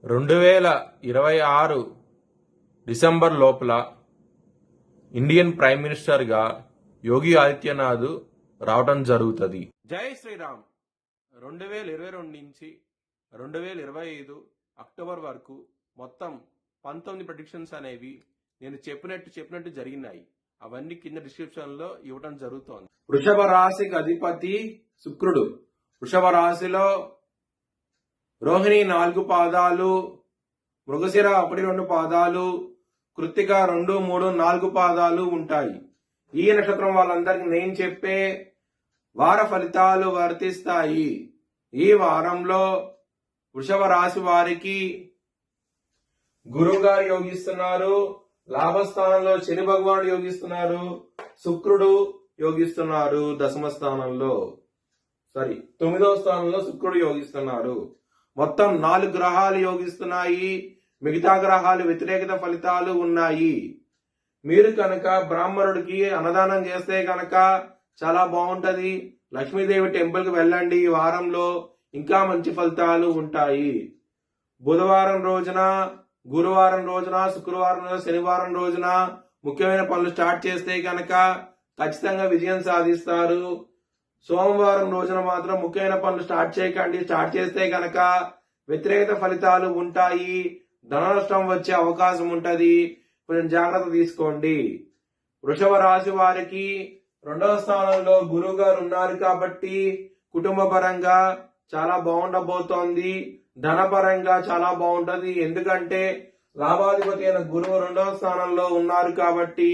2026 December లోపల Indian prime మినిస్టర్గా యోగి ఆదిత్యనాథ్ రావటం జరుగుతుంది. జై శ్రీరామ్. 2022 నుంచి 2025 అక్టోబర్ వరకు మొత్తం 19 ప్రెడిక్షన్స్ అనేవి నేను చెప్పినట్టు జరిగినాయి. అవన్నీ కింద డిస్క్రిప్షన్ లో ఇవ్వటం జరుగుతోంది. వృషభ రాశికి అధిపతి శుక్రుడు. వృషభ రాశిలో రోహిణి 4 పాదాలు, మృగశిర 1-2 పాదాలు, కృత్తిక 2, 3, 4 పాదాలు ఉంటాయి. ఈ నక్షత్రం వాళ్ళందరికీ నేను చెప్పే వార ఫలితాలు వర్తిస్తాయి. ఈ వారంలో వృషభ రాశి వారికి గురువు గారు యోగిస్తున్నారు, లాభస్థానంలో శని భగవానుడు యోగిస్తున్నారు, శుక్రుడు యోగిస్తున్నారు, దశమ స్థానంలో 9వ స్థానంలో శుక్రుడు యోగిస్తున్నారు. మొత్తం 4 గ్రహాలు యోగిస్తున్నాయి. మిగతా గ్రహాలు వ్యతిరేకత ఫలితాలు ఉన్నాయి. మీరు కనుక బ్రాహ్మణుడికి అన్నదానం చేస్తే కనుక చాలా బాగుంటది. లక్ష్మీదేవి టెంపుల్ కి వెళ్ళండి. ఈ వారంలో ఇంకా మంచి ఫలితాలు ఉంటాయి. బుధవారం రోజున, గురువారం రోజున, శుక్రవారం రోజున, శనివారం రోజున ముఖ్యమైన పనులు స్టార్ట్ చేస్తే కనుక ఖచ్చితంగా విజయం సాధిస్తారు. సోమవారం రోజున మాత్రం ముఖ్యమైన పనులు స్టార్ట్ చేయకండి. స్టార్ట్ చేస్తే కనుక వ్యతిరేకత ఫలితాలు ఉంటాయి. ధన నష్టం వచ్చే అవకాశం ఉంటది. కొంచెం జాగ్రత్త తీసుకోండి. వృషభ రాశి వారికి 2వ స్థానంలో గురువు గారు ఉన్నారు కాబట్టి కుటుంబ పరంగా చాలా బాగుండబోతోంది. ధన పరంగా చాలా బాగుంటది. ఎందుకంటే లాభాధిపతి అయిన గురువు 2వ స్థానంలో ఉన్నారు కాబట్టి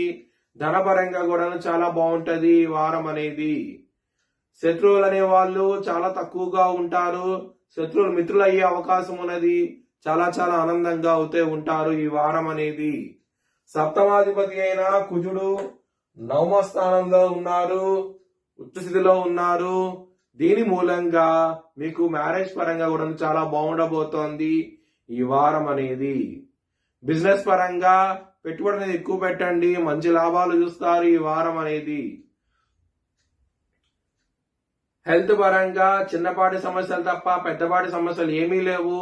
ధన పరంగా కూడా చాలా బాగుంటది ఈ వారం అనేది. శత్రువులు అనే వాళ్ళు చాలా తక్కువగా ఉంటారు. శత్రువులు మిత్రులు అయ్యే అవకాశం ఉన్నది. చాలా ఆనందంగా అవుతూ ఉంటారు ఈ వారం అనేది. సప్తమాధిపతి అయిన కుజుడు 9వ స్థానంలో ఉన్నారు, ఉచ్చ స్థితిలో ఉన్నారు. దీని మూలంగా మీకు మ్యారేజ్ పరంగా కూడా చాలా బాగుండబోతోంది ఈ వారం అనేది. బిజినెస్ పరంగా పెట్టుబడి అనేది ఎక్కువ పెట్టండి, మంచి లాభాలు చూస్తారు ఈ వారం అనేది. హెల్త్ పరంగా చిన్నపాటి సమస్యలు తప్ప పెద్దపాటి సమస్యలు ఏమీ లేవు.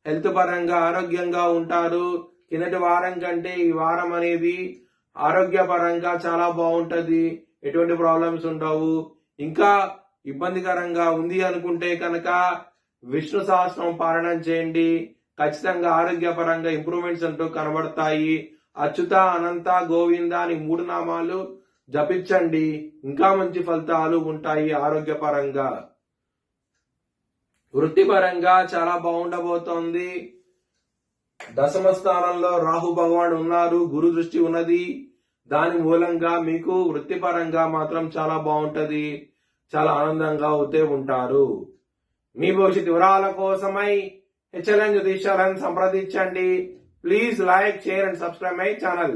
హెల్త్ పరంగా ఆరోగ్యంగా ఉంటారు. కిందటి వారం కంటే ఈ వారం అనేది ఆరోగ్య పరంగా చాలా బాగుంటది. ఎటువంటి ప్రాబ్లమ్స్ ఉండవు. ఇంకా ఇబ్బందికరంగా ఉంది అనుకుంటే కనుక విష్ణు సహస్రం పారాయణం చేయండి. ఖచ్చితంగా ఆరోగ్య పరంగా ఇంప్రూవ్మెంట్స్ అంటూ కనబడతాయి. అచ్యుత, అనంత, గోవింద అని 3 నామాలు జపించండి. ఇంకా మంచి ఫలితాలు ఉంటాయి ఆరోగ్యపరంగా. వృత్తిపరంగా చాలా బాగుండబోతోంది. దశమ స్థానంలో రాహు భగవానుడు ఉన్నారు, గురు దృష్టి ఉన్నది. దాని మూలంగా మీకు వృత్తిపరంగా మాత్రం చాలా బాగుంటది. చాలా ఆనందంగా అవుతూ ఉంటారు. మీ భవిష్యత్ వివరాల కోసమై HLN జ్యోతిష్యాలను సంప్రదించండి. Please like, share and subscribe my channel.